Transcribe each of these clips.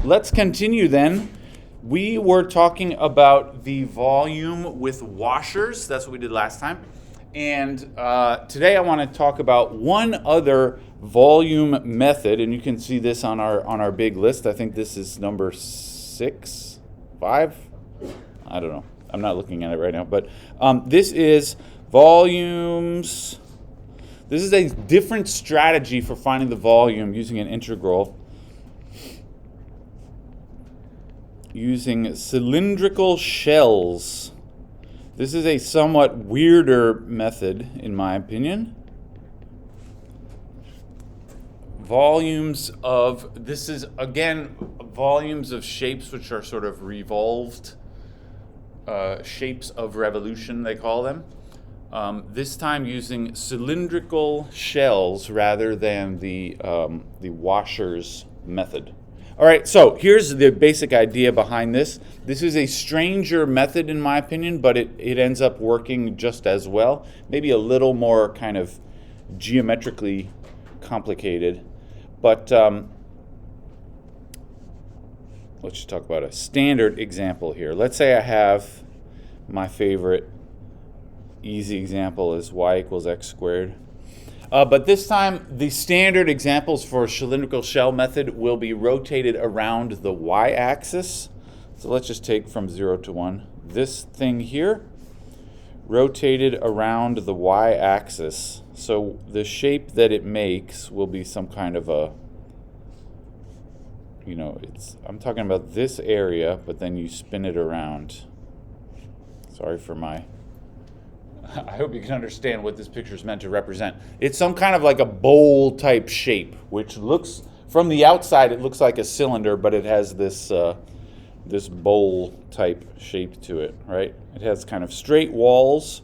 let's continue then. We were talking about the volume with washers. That's what we did last time. And today I want to talk about one other volume method, and you can see this on our big list. I think this is number 6, 5. I don't know. I'm not looking at it right now, but this is volumes. This is a different strategy for finding the volume using an integral, using cylindrical shells. This is a somewhat weirder method, in my opinion. This is, again, volumes of shapes which are sort of revolved, shapes of revolution, they call them. This time using cylindrical shells rather than the washers method. All right, so here's the basic idea behind this. This is a stranger method in my opinion, but it ends up working just as well. Maybe a little more kind of geometrically complicated. But let's just talk about a standard example here. Let's say I have my favorite easy example is y equals x squared. But this time, the standard examples for cylindrical shell method will be rotated around the y-axis. So let's just take from 0 to 1. This thing here, rotated around the y-axis. So the shape that it makes will be some kind of a, I'm talking about this area, but then you spin it around. Sorry for I hope you can understand what this picture is meant to represent. It's some kind of like a bowl type shape, which looks, from the outside, it looks like a cylinder, but it has this this bowl type shape to it, right? It has kind of straight walls,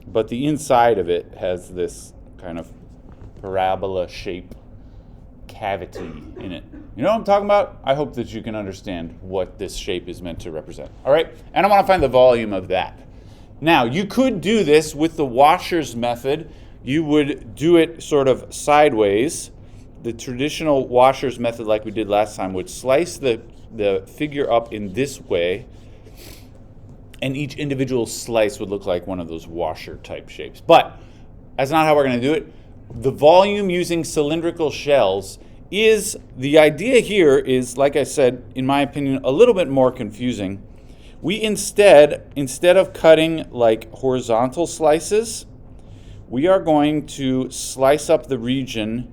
but the inside of it has this kind of parabola shape cavity in it. You know what I'm talking about? I hope that you can understand what this shape is meant to represent. All right? And I want to find the volume of that. Now, you could do this with the washers method. You would do it sort of sideways. The traditional washers method, like we did last time, would slice the figure up in this way, and each individual slice would look like one of those washer type shapes. But that's not how we're going to do it. The volume using cylindrical shells is, the idea here is, like I said, in my opinion, a little bit more confusing. We instead of cutting like horizontal slices, we are going to slice up the region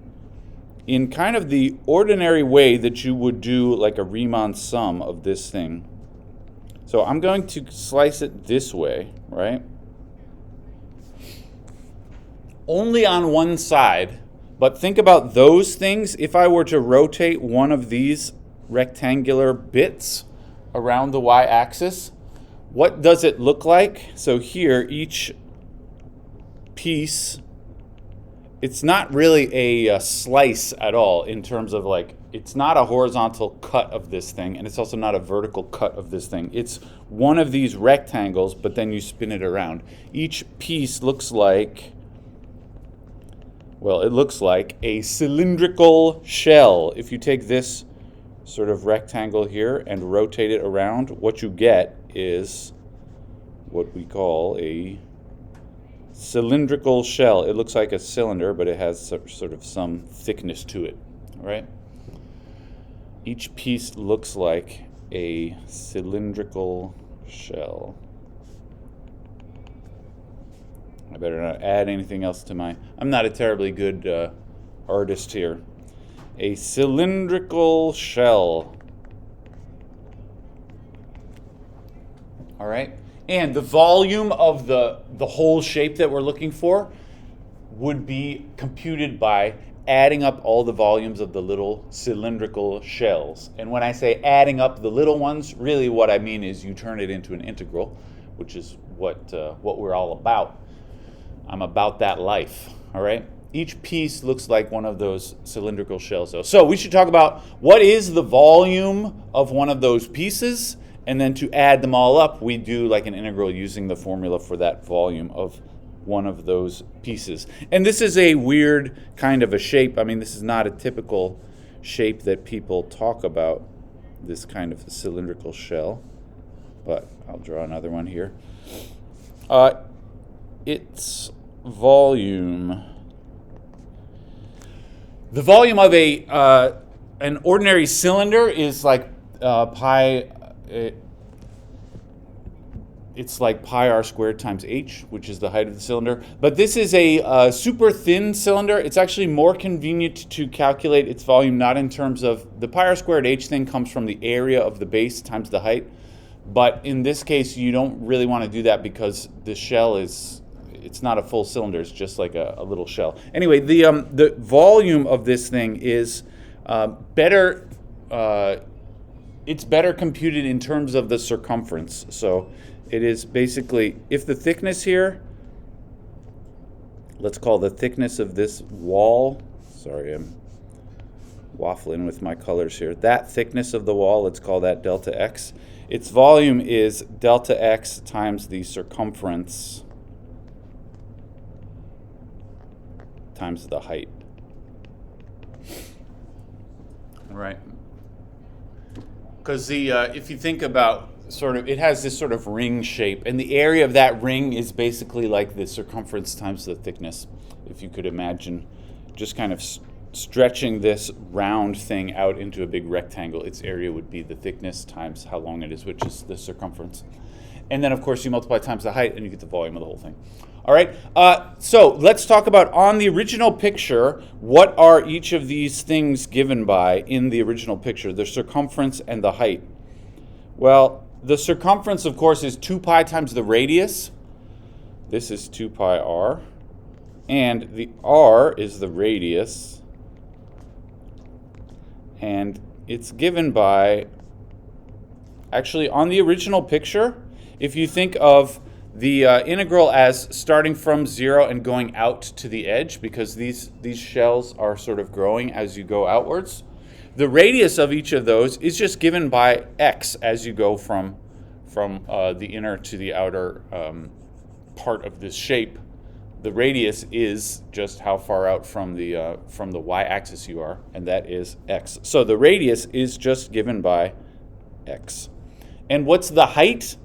in kind of the ordinary way that you would do like a Riemann sum of this thing. So I'm going to slice it this way, right? Only on one side, but think about those things. If I were to rotate one of these rectangular bits around the y-axis, what does it look like? So here, each piece, it's not really a slice at all in terms of like, it's not a horizontal cut of this thing, and it's also not a vertical cut of this thing. It's one of these rectangles, but then you spin it around. Each piece looks like, well, it looks like a cylindrical shell. If you take this sort of rectangle here and rotate it around, what you get is what we call a cylindrical shell. It looks like a cylinder, but it has sort of some thickness to it, all right? Each piece looks like a cylindrical shell. I better not add anything else to I'm not a terribly good artist here. A cylindrical shell. All right? And the volume of the whole shape that we're looking for would be computed by adding up all the volumes of the little cylindrical shells. And when I say adding up the little ones, really what I mean is you turn it into an integral, which is what we're all about. I'm about that life, all right? Each piece looks like one of those cylindrical shells. So we should talk about what is the volume of one of those pieces, and then to add them all up, we do like an integral using the formula for that volume of one of those pieces. And this is a weird kind of a shape. I mean, this is not a typical shape that people talk about, this kind of cylindrical shell. But I'll draw another one here. Its volume. The volume of an ordinary cylinder is like pi. It's like pi r squared times h, which is the height of the cylinder. But this is a super thin cylinder. It's actually more convenient to calculate its volume not in terms of the pi r squared h thing comes from the area of the base times the height. But in this case, you don't really want to do that because the shell it's not a full cylinder. It's just like a little shell. Anyway, the volume of this thing is better. It's better computed in terms of the circumference. So it is basically, if the thickness here, let's call the thickness of this wall, sorry, I'm waffling with my colors here, that thickness of the wall, let's call that delta x. Its volume is delta x times the circumference times the height. All right. Because if you think about it has this sort of ring shape, and the area of that ring is basically like the circumference times the thickness. If you could imagine just kind of stretching this round thing out into a big rectangle, its area would be the thickness times how long it is, which is the circumference. And then, of course, you multiply times the height, and you get the volume of the whole thing. All right, so let's talk about, on the original picture, what are each of these things given by in the original picture, the circumference and the height? Well, the circumference, of course, is 2 pi times the radius. This is 2 pi r. And the r is the radius. And it's given by, actually, on the original picture, if you think of the integral as starting from 0 and going out to the edge, because these shells are sort of growing as you go outwards, the radius of each of those is just given by x as you go from the inner to the outer part of this shape. The radius is just how far out from the y-axis you are, and that is x. So the radius is just given by x. And what's the height?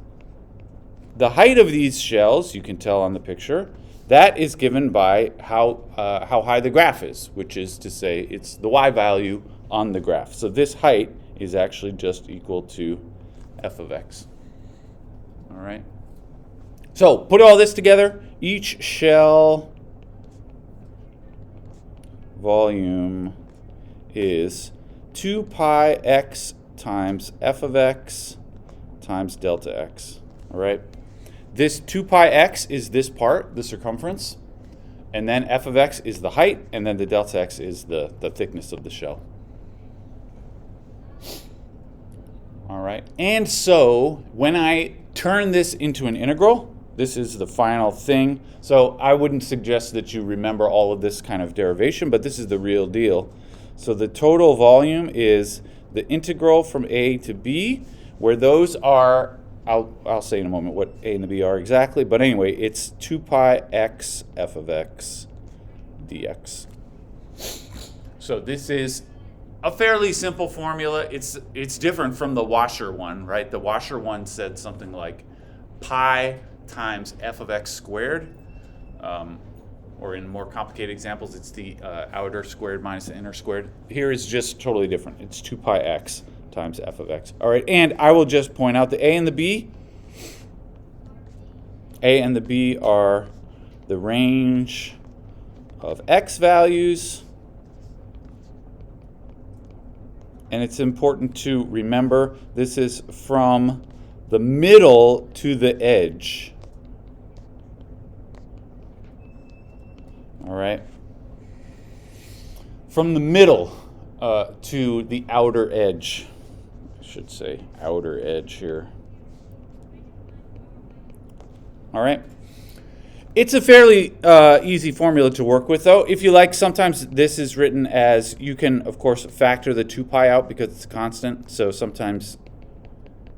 The height of these shells, you can tell on the picture, that is given by how high the graph is, which is to say it's the y value on the graph. So this height is actually just equal to f of x. All right. So put all this together. Each shell volume is 2 pi x times f of x times delta x. All right. This 2 pi x is this part, the circumference, and then f of x is the height, and then the delta x is the thickness of the shell. All right. And so when I turn this into an integral, this is the final thing. So I wouldn't suggest that you remember all of this kind of derivation, but this is the real deal. So the total volume is the integral from a to b, where those are, I'll say in a moment what a and the b are exactly, but anyway, it's 2 pi x f of x dx. So this is a fairly simple formula. It's different from the washer one, right? The washer one said something like pi times f of x squared, or in more complicated examples, it's the outer squared minus the inner squared. Here is just totally different. It's 2 pi x times f of x. All right, and I will just point out the a and the b. A and the b are the range of x values. And it's important to remember this is from the middle to the edge. All right. From the middle to the outer edge. I should say outer edge here. All right. It's a fairly easy formula to work with, though. If you like, sometimes this is written as, you can, of course, factor the 2 pi out because it's a constant. So sometimes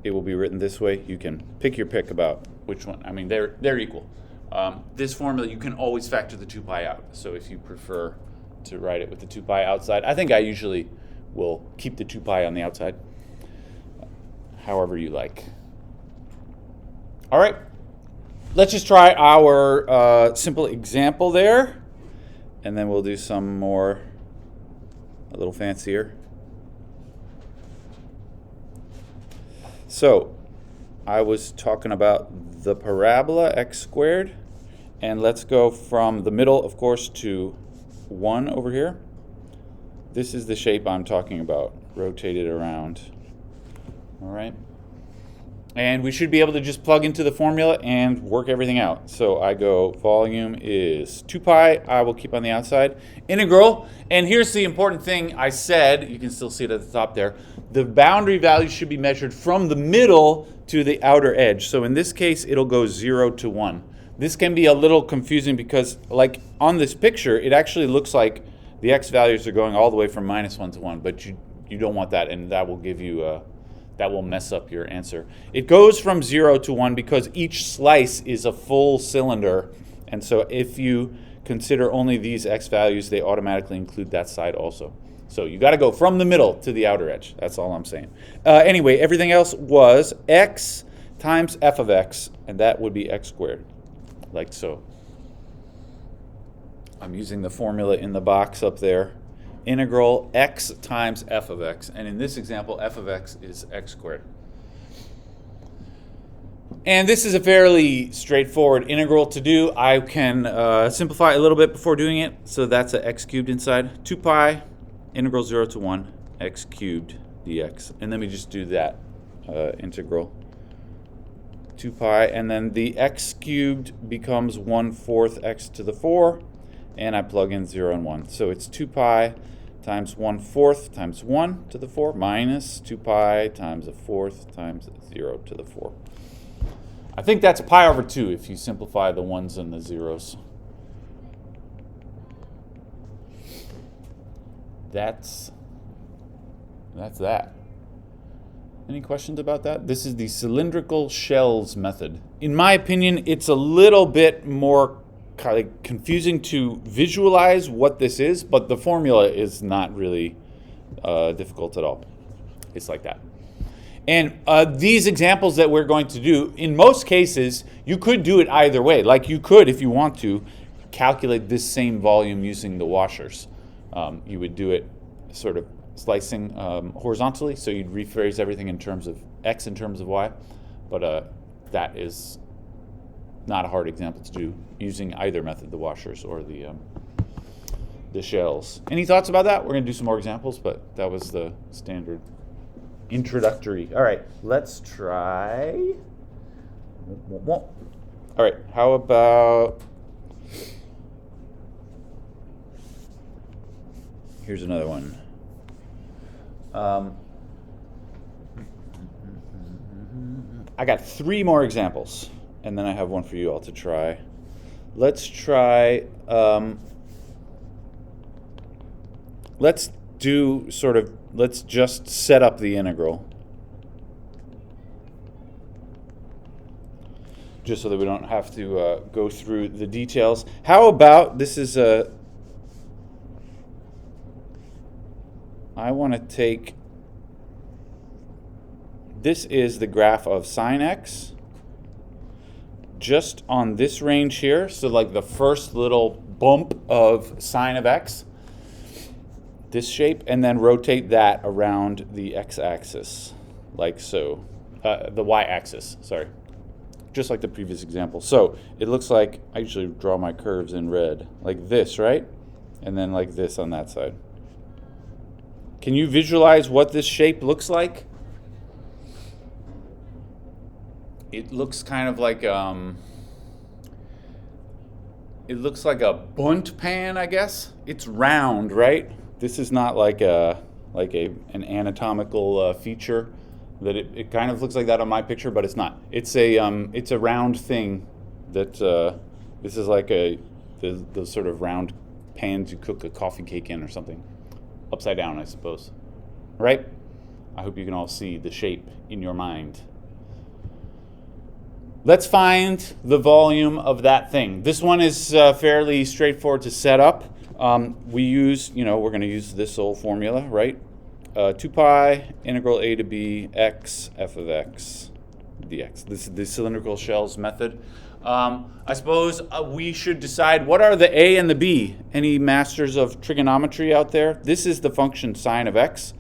it will be written this way. You can pick your pick about which one. I mean, they're equal. This formula, you can always factor the 2 pi out. So if you prefer to write it with the 2 pi outside, I think I usually we'll keep the 2 pi on the outside, however you like. All right, let's just try our simple example there, and then we'll do some more, a little fancier. So I was talking about the parabola x squared, and let's go from the middle, of course, to 1 over here. This is the shape I'm talking about, rotate it around. All right. And we should be able to just plug into the formula and work everything out. So I go, volume is 2 pi, I will keep on the outside, integral, and here's the important thing I said, you can still see it at the top there, the boundary value should be measured from the middle to the outer edge. So in this case, it'll go 0 to 1. This can be a little confusing because, like on this picture, it actually looks like the x values are going all the way from -1 to 1, but you don't want that, and that will give you that will mess up your answer. It goes from 0 to 1 because each slice is a full cylinder, and so if you consider only these x values, they automatically include that side also. So you got to go from the middle to the outer edge. That's all I'm saying. Anyway, everything else was x times f of x, and that would be x squared, like so. I'm using the formula in the box up there. Integral x times f of x. And in this example, f of x is x squared. And this is a fairly straightforward integral to do. I can simplify a little bit before doing it. So that's a x cubed inside. 2 pi, integral 0 to 1, x cubed dx. And then we just do that integral. 2 pi, and then the x cubed becomes 1/4 x to the 4. And I plug in 0 and 1. So it's 2 pi times 1/4 times 1 to the 4 minus 2 pi times 1/4 times 0 to the 4. I think that's pi over 2 if you simplify the 1s and the 0s. That's that. Any questions about that? This is the cylindrical shells method. In my opinion, it's a little bit more kind of confusing to visualize what this is, but the formula is not really difficult at all. It's like that. And these examples that we're going to do, in most cases, you could do it either way. Like you could, if you want to, calculate this same volume using the washers. You would do it sort of slicing horizontally, so you'd rephrase everything in terms of x in terms of y, but that is not a hard example to do using either method, the washers or the shells. Any thoughts about that? We're going to do some more examples, but that was the standard introductory. All right, let's try. All right, how about, here's another one. I got 3 more examples, and then I have one for you all to try. Let's try, let's do sort of, let's just set up the integral. Just so that we don't have to go through the details. How about, this is a, I want to take, this is the graph of sine x, just on this range here, so like the first little bump of sine of x, this shape, and then rotate that around the x-axis, like so, the y-axis, sorry, just like the previous example. So it looks like, I usually draw my curves in red, like this, right? And then like this on that side. Can you visualize what this shape looks like? It looks kind of like it looks like a bunt pan, I guess. It's round, right? This is not like an anatomical feature that it kind of looks like that on my picture, but it's not. It's a round thing that this is like the sort of round pans you cook a coffee cake in or something. Upside down, I suppose. Right? I hope you can all see the shape in your mind. Let's find the volume of that thing. This one is fairly straightforward to set up. We use, we're going to use this old formula, right? 2 pi integral a to b x f of x dx. This is the cylindrical shells method. I suppose we should decide what are the a and the b. Any masters of trigonometry out there? This is the function sine of x.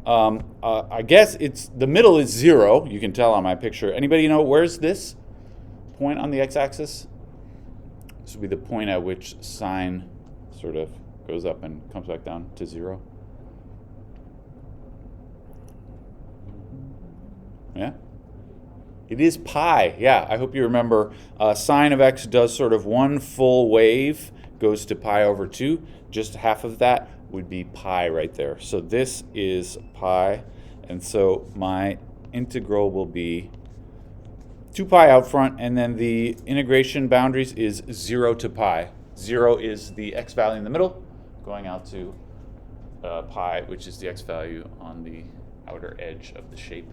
I guess it's the middle is 0. You can tell on my picture. Anybody know where's this point on the x-axis? This would be the point at which sine sort of goes up and comes back down to 0. Yeah? It is pi. Yeah, I hope you remember sine of x does sort of one full wave, goes to pi over 2. Just half of that would be pi right there. So this is pi, and so my integral will be 2 pi out front, and then the integration boundaries is 0 to pi. 0 is the x value in the middle, going out to pi, which is the x value on the outer edge of the shape.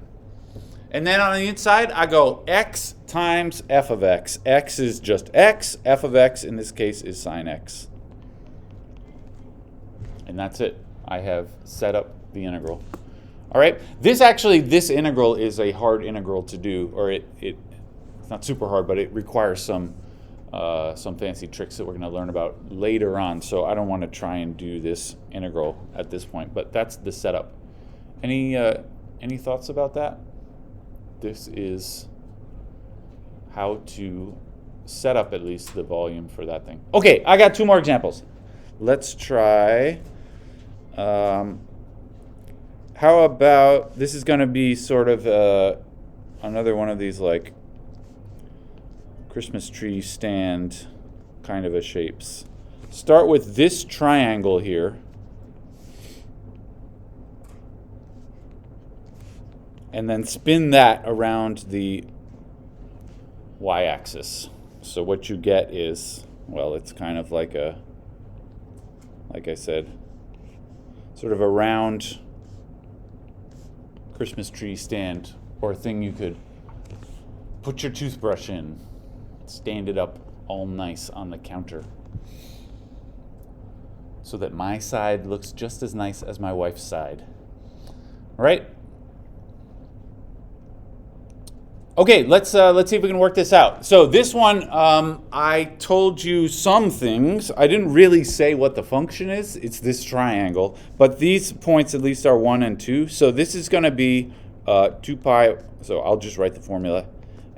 And then on the inside, I go x times f of x. X is just x. F of x, in this case, is sine x. And that's it. I have set up the integral. All right. This integral is a hard integral to do, or it's not super hard, but it requires some fancy tricks that we're going to learn about later on. So I don't want to try and do this integral at this point, but that's the setup. Any thoughts about that? This is how to set up at least the volume for that thing. Okay, I got 2 more examples. Let's try. How about, this is going to be sort of another one of these like Christmas tree stand kind of a shapes. Start with this triangle here. And then spin that around the y-axis. So what you get is, well, it's kind of like a, like I said, sort of a round Christmas tree stand, or a thing you could put your toothbrush in, stand it up all nice on the counter, so that my side looks just as nice as my wife's side. All right? Okay, let's see if we can work this out. So this one, I told you some things. I didn't really say what the function is. It's this triangle. But these points at least are 1 and 2. So this is going to be 2 pi. So I'll just write the formula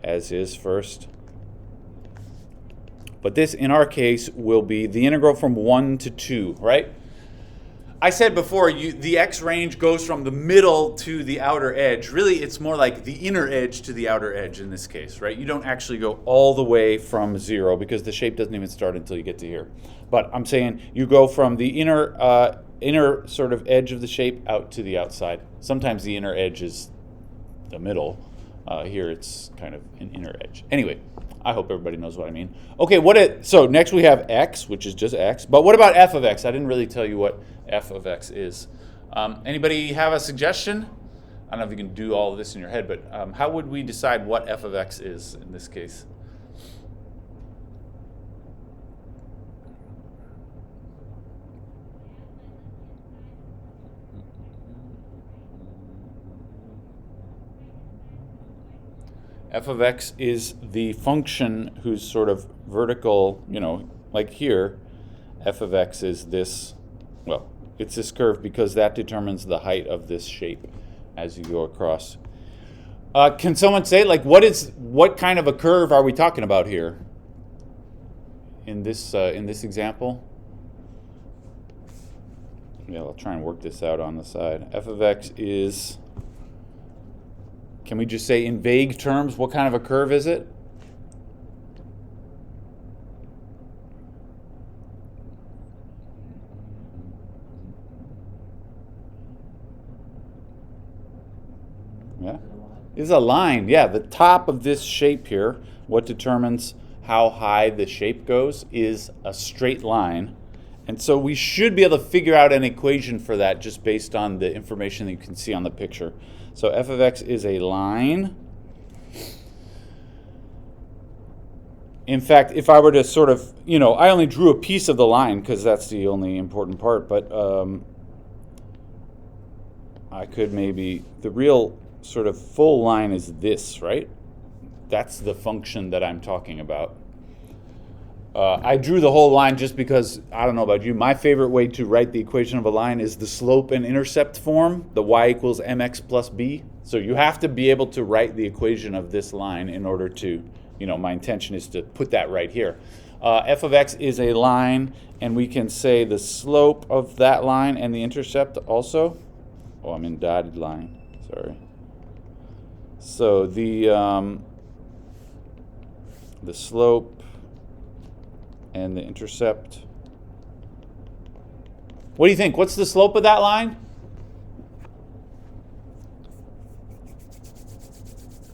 as is first. But this, in our case, will be the integral from 1 to 2, right? I said before, the x range goes from the middle to the outer edge. Really, it's more like the inner edge to the outer edge in this case, right? You don't actually go all the way from 0 because the shape doesn't even start until you get to here. But I'm saying you go from the inner sort of edge of the shape out to the outside. Sometimes the inner edge is the middle. Here it's kind of an inner edge. Anyway, I hope everybody knows what I mean. Okay, so next we have x, which is just x. But what about f of x? I didn't really tell you what f of x is. Anybody have a suggestion? I don't know if you can do all of this in your head, but how would we decide what f of x is in this case? F of x is the function whose sort of vertical, like here, f of x is this, well, it's this curve because that determines the height of this shape as you go across. Can someone say, like, what kind of a curve are we talking about here in this example? Yeah, I'll try and work this out on the side. F of x is, can we just say in vague terms, what kind of a curve is it? Yeah, it's a line. Yeah, the top of this shape here, what determines how high the shape goes is a straight line. And so we should be able to figure out an equation for that just based on the information that you can see on the picture. So f of x is a line. In fact, if I were to sort of, I only drew a piece of the line because that's the only important part, but I could maybe, the real sort of full line is this, right? That's the function that I'm talking about. I drew the whole line just because, I don't know about you, my favorite way to write the equation of a line is the slope and intercept form, the y equals mx plus b. So you have to be able to write the equation of this line in order to, my intention is to put that right here. F of x is a line, and we can say the slope of that line and the intercept also. Oh, I'm in dotted line, sorry. So the slope and the intercept. What do you think? What's the slope of that line?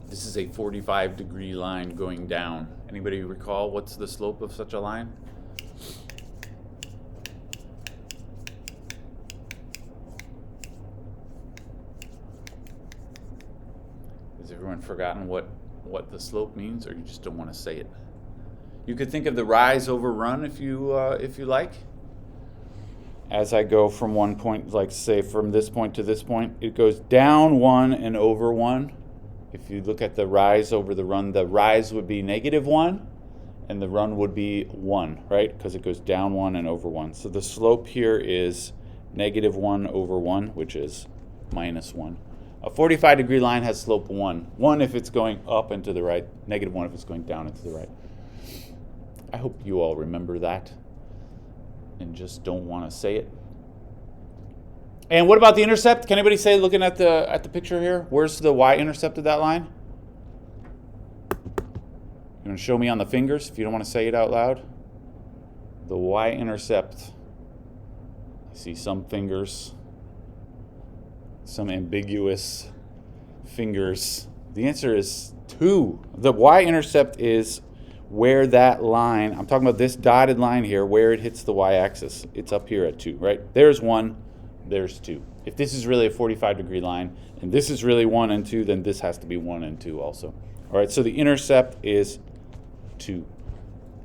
This is a 45-degree line going down. Anybody recall what's the slope of such a line? Has everyone forgotten what the slope means, or you just don't want to say it? You could think of the rise over run if you like. As I go from one point, like say from this point to this point, it goes down 1 and over 1. If you look at the rise over the run, the rise would be -1 and the run would be 1, right? Because it goes down 1 and over 1. So the slope here is -1 over 1, which is -1. A 45-degree line has slope 1. 1 if it's going up and to the right, -1 if it's going down and to the right. I hope you all remember that and just don't want to say it. And what about the intercept? Can anybody say, looking at the picture here, where's the y-intercept of that line? You want to show me on the fingers if you don't want to say it out loud? The y-intercept. I see some fingers, some ambiguous fingers. The answer is 2. The y-intercept is where that line, I'm talking about this dotted line here, where it hits the y-axis. It's up here at 2, right? There's 1, there's 2. If this is really a 45-degree line, and this is really 1 and 2, then this has to be 1 and 2 also. All right, so the intercept is 2.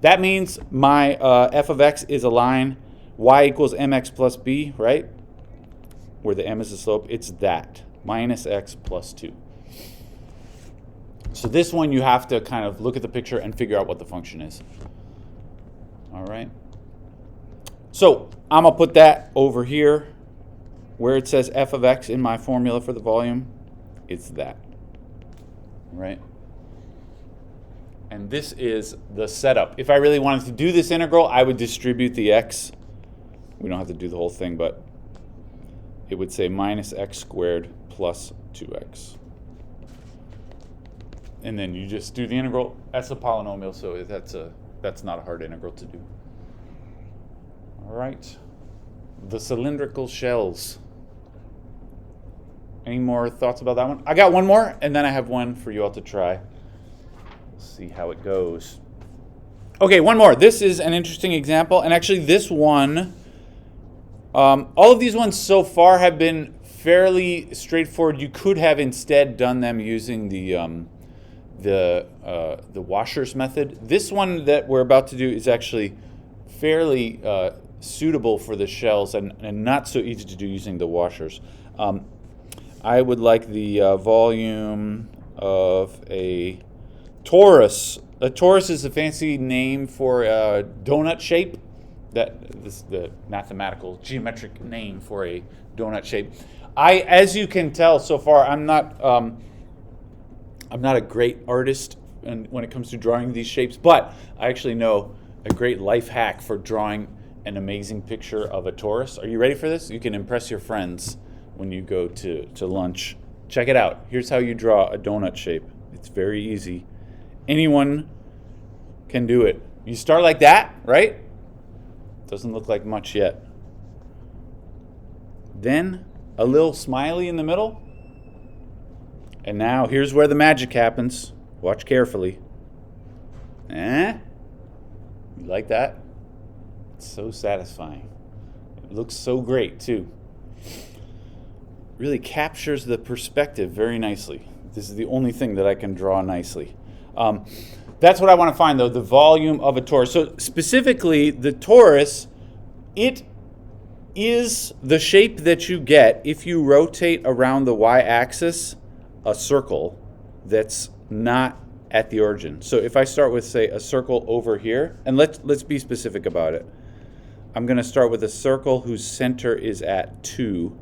That means my f of x is a line y equals mx plus b, right? Where the m is the slope, it's that, minus x plus 2. So this one you have to kind of look at the picture and figure out what the function is. All right. So I'm going to put that over here where it says f of x in my formula for the volume. It's that. All right. And this is the setup. If I really wanted to do this integral, I would distribute the x. We don't have to do the whole thing, but it would say minus x squared plus 2x. And then you just do the integral. That's a polynomial, so that's not a hard integral to do. All right. The cylindrical shells. Any more thoughts about that one? I got one more, and then I have one for you all to try. We'll see how it goes. Okay, one more. This is an interesting example, and actually this one, all of these ones so far have been fairly straightforward. You could have instead done them using the washers method. This one that we're about to do is actually fairly suitable for the shells and not so easy to do using the washers. I would like the volume of a torus. A torus is a fancy name for a donut shape. This is the mathematical geometric name for a donut shape. As you can tell so far, I'm not a great artist when it comes to drawing these shapes, but I actually know a great life hack for drawing an amazing picture of a torus. Are you ready for this? You can impress your friends when you go to lunch. Check it out. Here's how you draw a donut shape. It's very easy. Anyone can do it. You start like that, right? Doesn't look like much yet. Then a little smiley in the middle. And now here's where the magic happens. Watch carefully. You like that? It's so satisfying. It looks so great too. Really captures the perspective very nicely. This is the only thing that I can draw nicely. That's what I want to find though, the volume of a torus. So specifically the torus, it is the shape that you get if you rotate around the y-axis a circle that's not at the origin. So if I start with, say, a circle over here, and let's be specific about it. I'm going to start with a circle whose center is at 2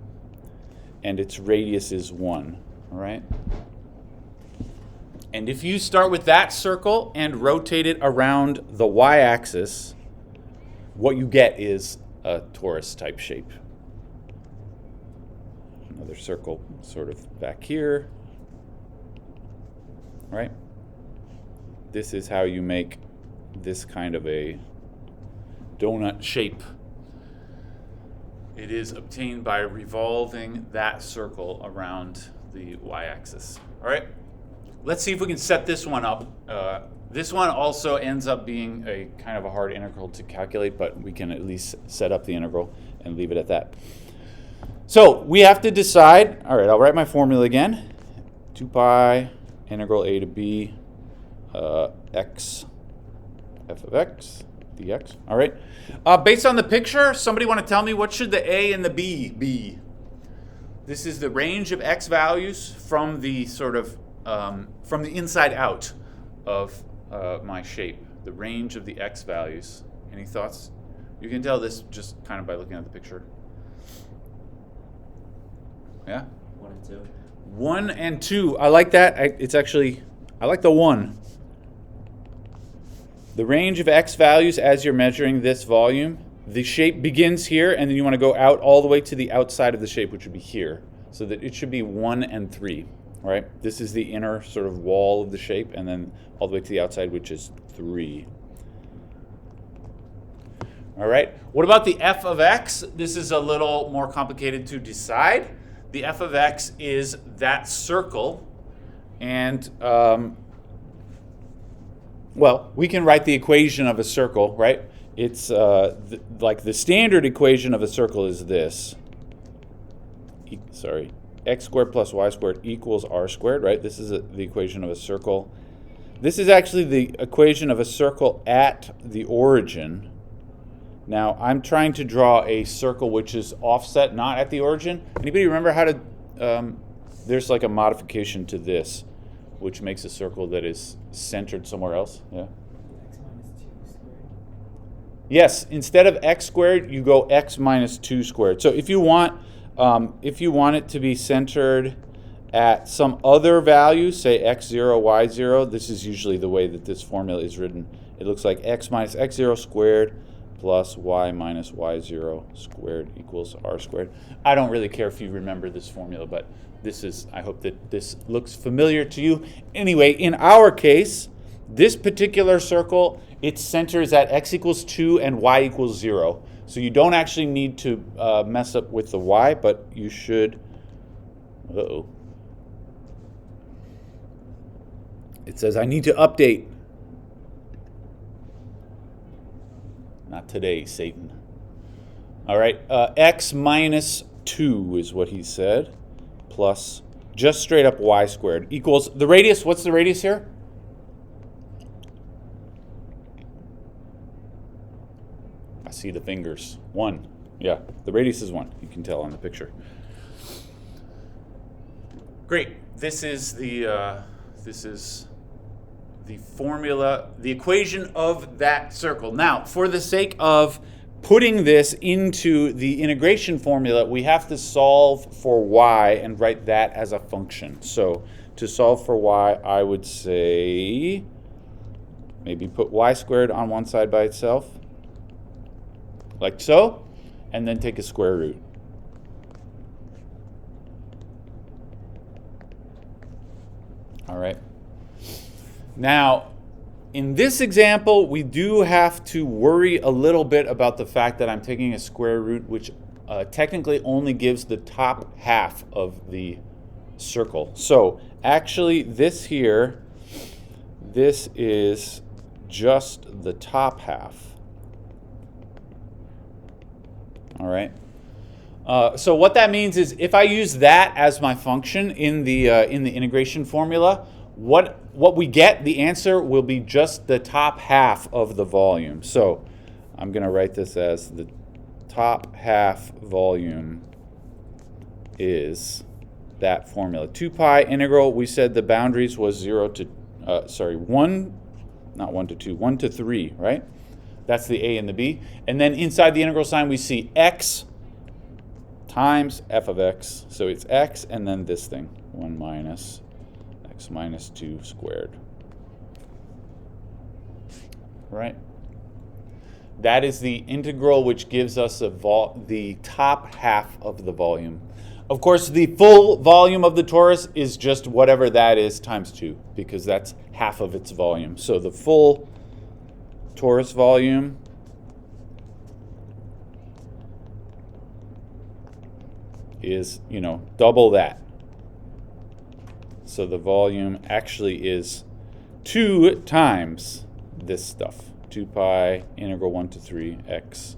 and its radius is 1, all right? And if you start with that circle and rotate it around the y-axis, what you get is a torus type shape. Another circle sort of back here, all right? This is how you make this kind of a donut shape. It is obtained by revolving that circle around the y-axis. All right, let's see if we can set this one up. This one also ends up being a kind of a hard integral to calculate, but we can at least set up the integral and leave it at that. So we have to decide, all right, I'll write my formula again. 2 pi integral a to b x f of x dx. All right. Based on the picture, somebody want to tell me what should the a and the b be? This is the range of x values from the sort of from the inside out of my shape. The range of the x values. Any thoughts? You can tell this just kind of by looking at the picture. Yeah. 1 and 2. 1 and 2. I like that. I like the 1. The range of x values as you're measuring this volume, the shape begins here, and then you want to go out all the way to the outside of the shape, which would be here. So that it should be 1 and 3, right? This is the inner sort of wall of the shape, and then all the way to the outside, which is 3. All right. What about the f of x? This is a little more complicated to decide. The f of x is that circle, and well, we can write the equation of a circle, right? It's like the standard equation of a circle is this. X squared plus y squared equals r squared, right? This is the equation of a circle. This is actually the equation of a circle at the origin. Now, I'm trying to draw a circle which is offset, not at the origin. Anybody remember how to, there's like a modification to this, which makes a circle that is centered somewhere else. Yeah. X minus 2 squared. Yes, instead of x squared, you go x minus 2 squared. So if you want it to be centered at some other value, say x0, y0, this is usually the way that this formula is written. It looks like x minus x0 squared plus y minus y0 squared equals r squared. I don't really care if you remember this formula, but I hope that this looks familiar to you. Anyway, in our case, this particular circle, its center is at x equals 2 and y equals 0. So you don't actually need to mess up with the y, but you should. Uh-oh. It says I need to update. Not today, Satan. All right, x minus 2 is what he said, plus just straight up y squared equals the radius. What's the radius here? I see the fingers. 1. Yeah, the radius is 1. You can tell on the picture. Great. This is the formula, the equation of that circle. Now, for the sake of putting this into the integration formula, we have to solve for y and write that as a function. So to solve for y, I would say maybe put y squared on one side by itself, like so, and then take a square root. All right. Now, in this example, we do have to worry a little bit about the fact that I'm taking a square root, which technically only gives the top half of the circle. So actually, this here, this is just the top half. All right. So what that means is if I use that as my function in the integration formula, what we get, the answer will be just the top half of the volume. So I'm going to write this as the top half volume is that formula. 2 pi integral, we said the boundaries was 1, not 1 to 2, 1 to 3, right? That's the a and the b. And then inside the integral sign, we see x times f of x. So it's x and then this thing, 1 minus x minus 2 squared. Right? That is the integral which gives us the top half of the volume. Of course, the full volume of the torus is just whatever that is times 2, because that's half of its volume. So the full torus volume is, double that. So the volume actually is 2 times this stuff. 2 pi integral 1 to 3 x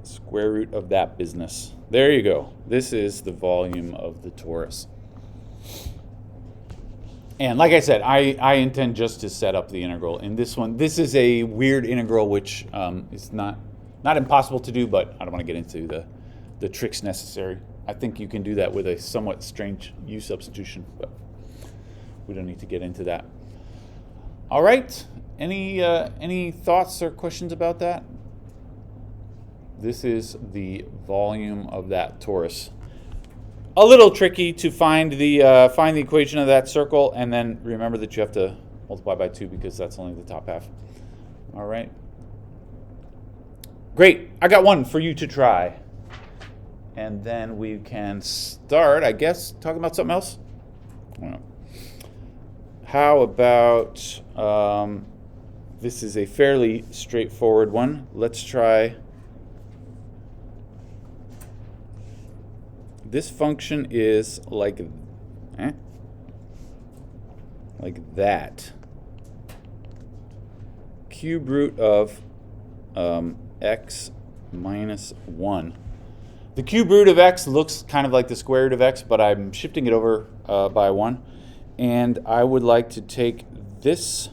square root of that business. There you go. This is the volume of the torus. And like I said, I intend just to set up the integral in this one. This is a weird integral which is not impossible to do, but I don't want to get into the tricks necessary. I think you can do that with a somewhat strange u substitution, but we don't need to get into that. All right. Any thoughts or questions about that? This is the volume of that torus. A little tricky to find the equation of that circle, and then remember that you have to multiply by 2 because that's only the top half. All right. Great. I got one for you to try. And then we can start, I guess, talking about something else. How about, this is a fairly straightforward one. Let's try. This function is like that. Cube root of x minus 1. The cube root of x looks kind of like the square root of x, but I'm shifting it over by 1. And I would like to take this,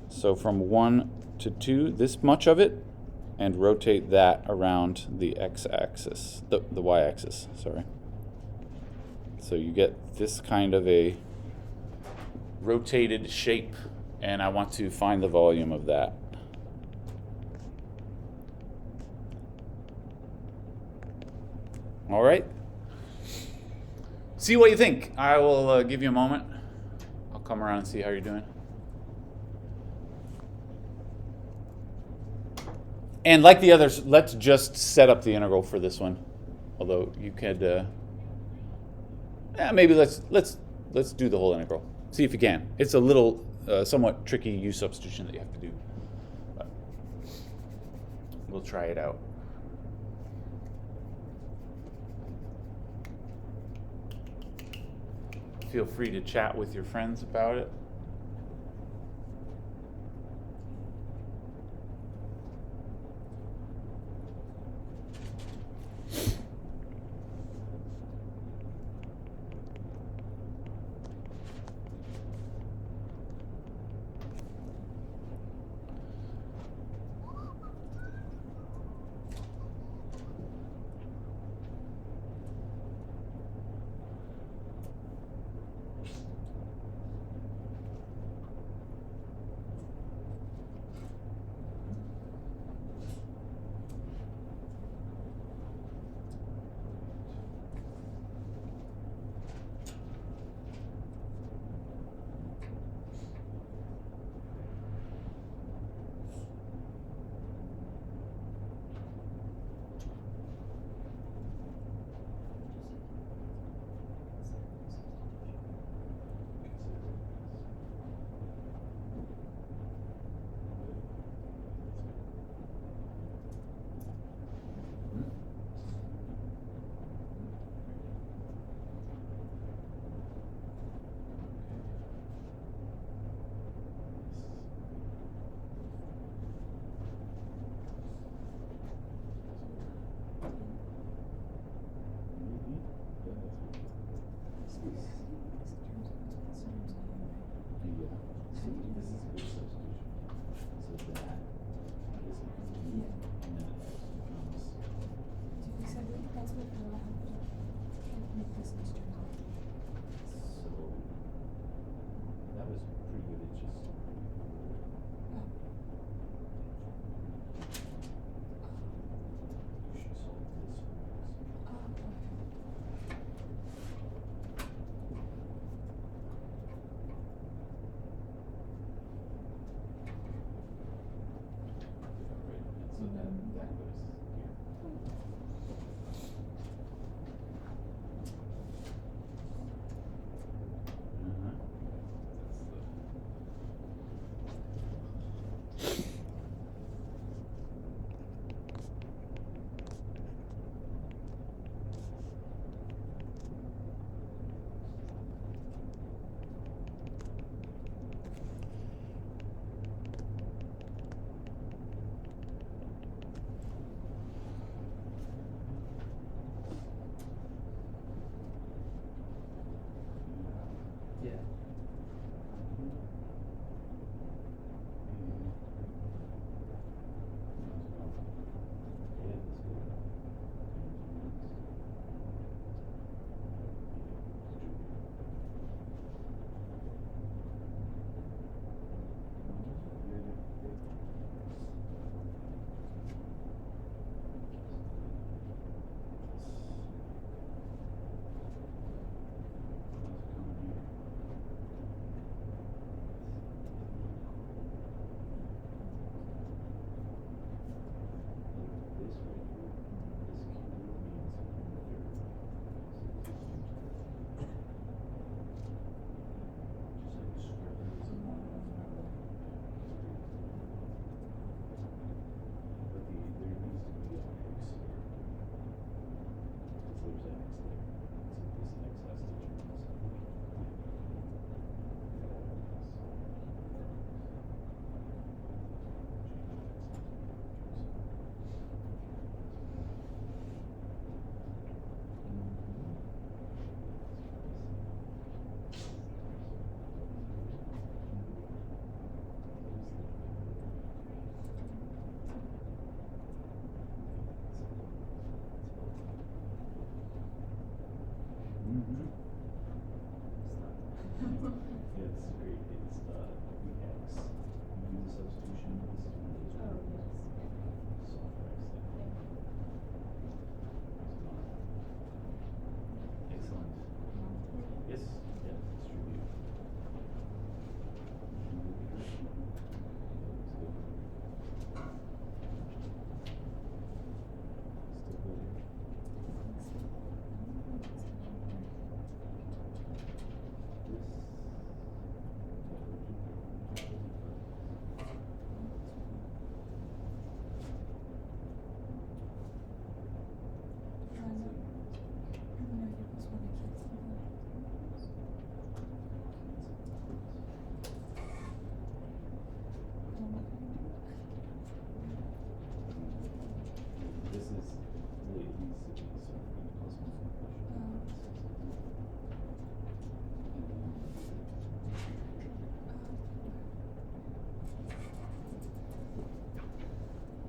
so from 1 to 2, this much of it, and rotate that around the x-axis, the y-axis, sorry. So you get this kind of a rotated shape, and I want to find the volume of that. All right. See what you think. I will give you a moment. I'll come around and see how you're doing. And like the others, let's just set up the integral for this one. Although you could, maybe let's do the whole integral. See if you can. It's a little somewhat tricky u substitution that you have to do, but we'll try it out. Feel free to chat with your friends about it.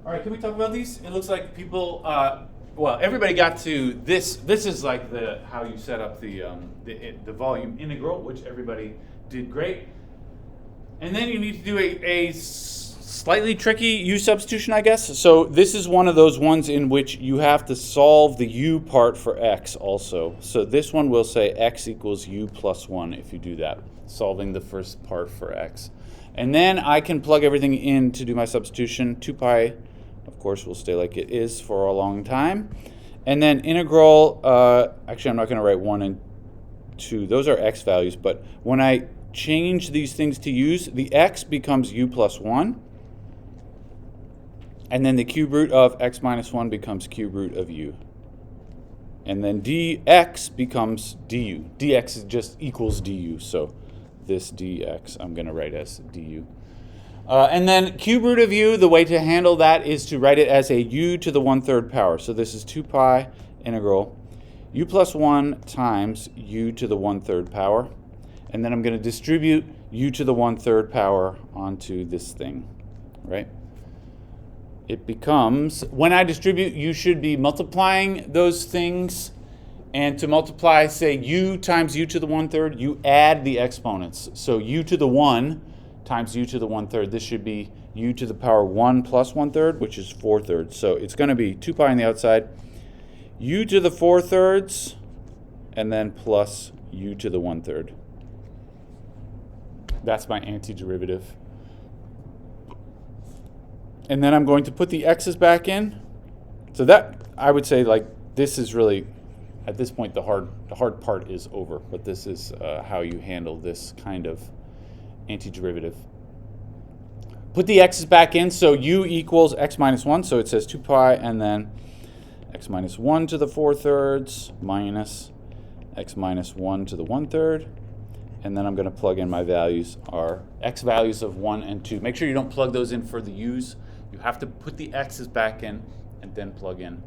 All right, can we talk about these? It looks like people, well, everybody got to this. This is like how you set up the volume integral, which everybody did great. And then you need to do a slightly tricky u substitution, I guess. So this is one of those ones in which you have to solve the u part for x also. So this one will say x equals u plus 1 if you do that, solving the first part for x. And then I can plug everything in to do my substitution. 2 pi, of course, will stay like it is for a long time. And then integral, actually I'm not going to write 1 and 2. Those are x values, but when I change these things to u's, the x becomes u plus 1. And then the cube root of x minus 1 becomes cube root of u. And then dx becomes du. dx just equals du, so this dx I'm going to write as du. And then cube root of u, the way to handle that is to write it as a u to the 1/3 power. So this is 2 pi integral u plus 1 times u to the 1/3 power. And then I'm going to distribute u to the 1/3 power onto this thing, right? It becomes, when I distribute, you should be multiplying those things. And to multiply, say, u times u to the 1/3, you add the exponents. So u to the 1 times u to the 1/3. This should be u to the power 1 plus 1/3, which is 4/3. So it's going to be 2 pi on the outside, u to the 4/3, and then plus u to the 1/3. That's my antiderivative. And then I'm going to put the x's back in. So that, I would say, like, this is really, at this point, the hard part is over. But this is how you handle this kind of antiderivative. Put the x's back in, so u equals x minus 1. So it says 2 pi, and then x minus 1 to the 4/3 minus x minus 1 to the 1/3. And then I'm going to plug in my values, are x values of 1 and 2. Make sure you don't plug those in for the u's. You have to put the x's back in and then plug in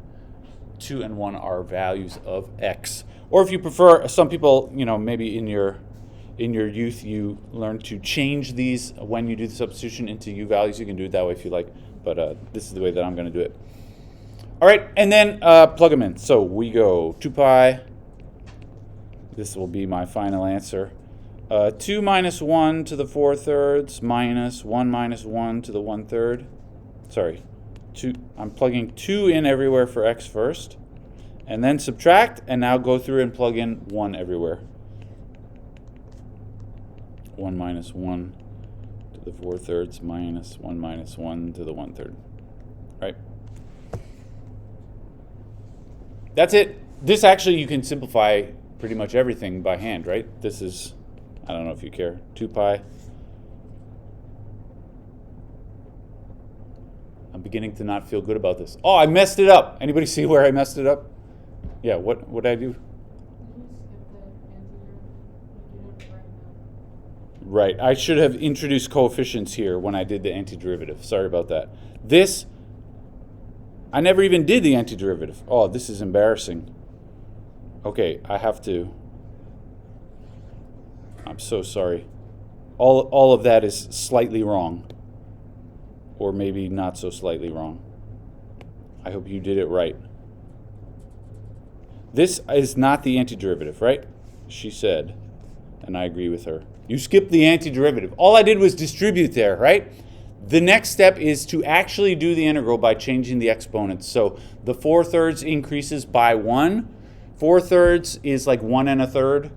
2 and 1 are values of x. Or if you prefer, some people, you know, maybe in your youth you learn to change these when you do the substitution into u values. You can do it that way if you like, but this is the way that I'm going to do it. All right, and then plug them in. So we go 2 pi. This will be my final answer. 2 minus 1 to the 4/3 minus 1 minus 1 to the 1/3. Sorry, I'm plugging 2 in everywhere for x first, and then subtract, and now go through and plug in 1 everywhere. 1 minus 1 to the 4/3 minus 1 minus 1 to the 1/3. Right? That's it. This actually, you can simplify pretty much everything by hand, right? This is, I don't know if you care, 2 pi. I'm beginning to not feel good about this. Oh, I messed it up. Anybody see where I messed it up? Yeah, what did I do? Right, I should have introduced coefficients here when I did the antiderivative. Sorry about that. This, I never even did the antiderivative. Oh, this is embarrassing. Okay, I have to. I'm so sorry. All of that is slightly wrong. Or maybe not so slightly wrong. I hope you did it right. This is not the antiderivative, right? She said, and I agree with her. You skipped the antiderivative. All I did was distribute there, right? The next step is to actually do the integral by changing the exponents. So the 4/3 increases by 1. 4/3 is like 1 1/3.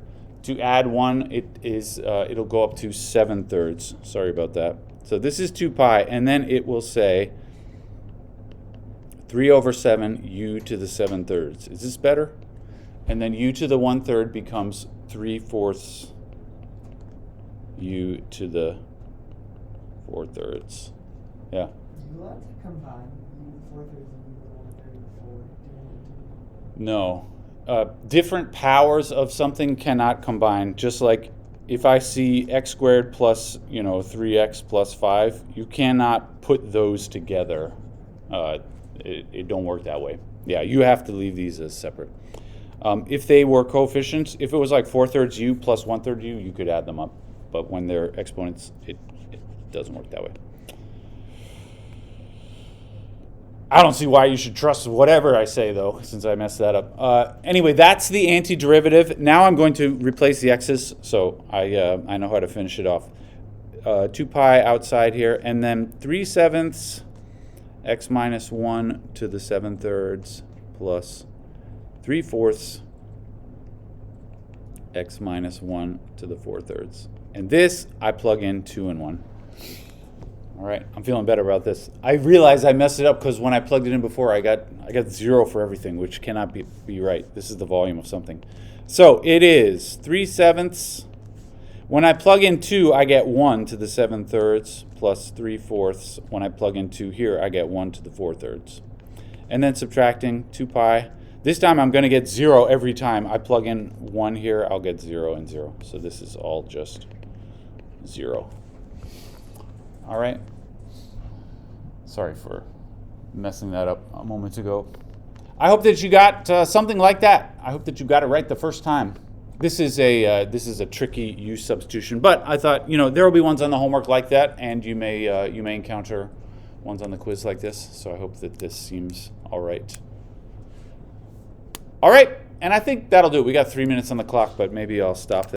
To add 1, it'll go up to 7/3. Sorry about that. So this is 2 pi, and then it will say 3/7 u to the 7/3. Is this better? And then u to the 1/3 becomes 3/4 u to the 4/3. Yeah. Do you want to combine u to the 4/3 and u to the 1/3 before doing it? No. Different powers of something cannot combine. Just like if I see x squared plus 3x plus 5, you cannot put those together. It don't work that way. Yeah, you have to leave these as separate. If they were coefficients, if it was like 4/3 u plus 1/3 u, you could add them up. But when they're exponents, it doesn't work that way. I don't see why you should trust whatever I say, though, since I messed that up. Anyway, that's the antiderivative. Now I'm going to replace the x's, so I know how to finish it off. 2 pi outside here, and then 3/7 x minus 1 to the 7/3 plus 3/4 x minus 1 to the 4/3. And this, I plug in 2 and 1. All right, I'm feeling better about this. I realized I messed it up because when I plugged it in before, I got 0 for everything, which cannot be right. This is the volume of something. So it is 3/7. When I plug in 2, I get 1 to the 7/3 plus 3/4. When I plug in 2 here, I get 1 to the 4/3. And then subtracting 2 pi. This time I'm going to get 0 every time. I plug in 1 here, I'll get 0 and 0. So this is all just 0. All right. Sorry for messing that up a moment ago. I hope that you got something like that. I hope that you got it right the first time. This is a tricky U substitution, but I thought there will be ones on the homework like that, and you may encounter ones on the quiz like this. So I hope that this seems all right. All right, and I think that'll do it. We got 3 minutes on the clock, but maybe I'll stop there.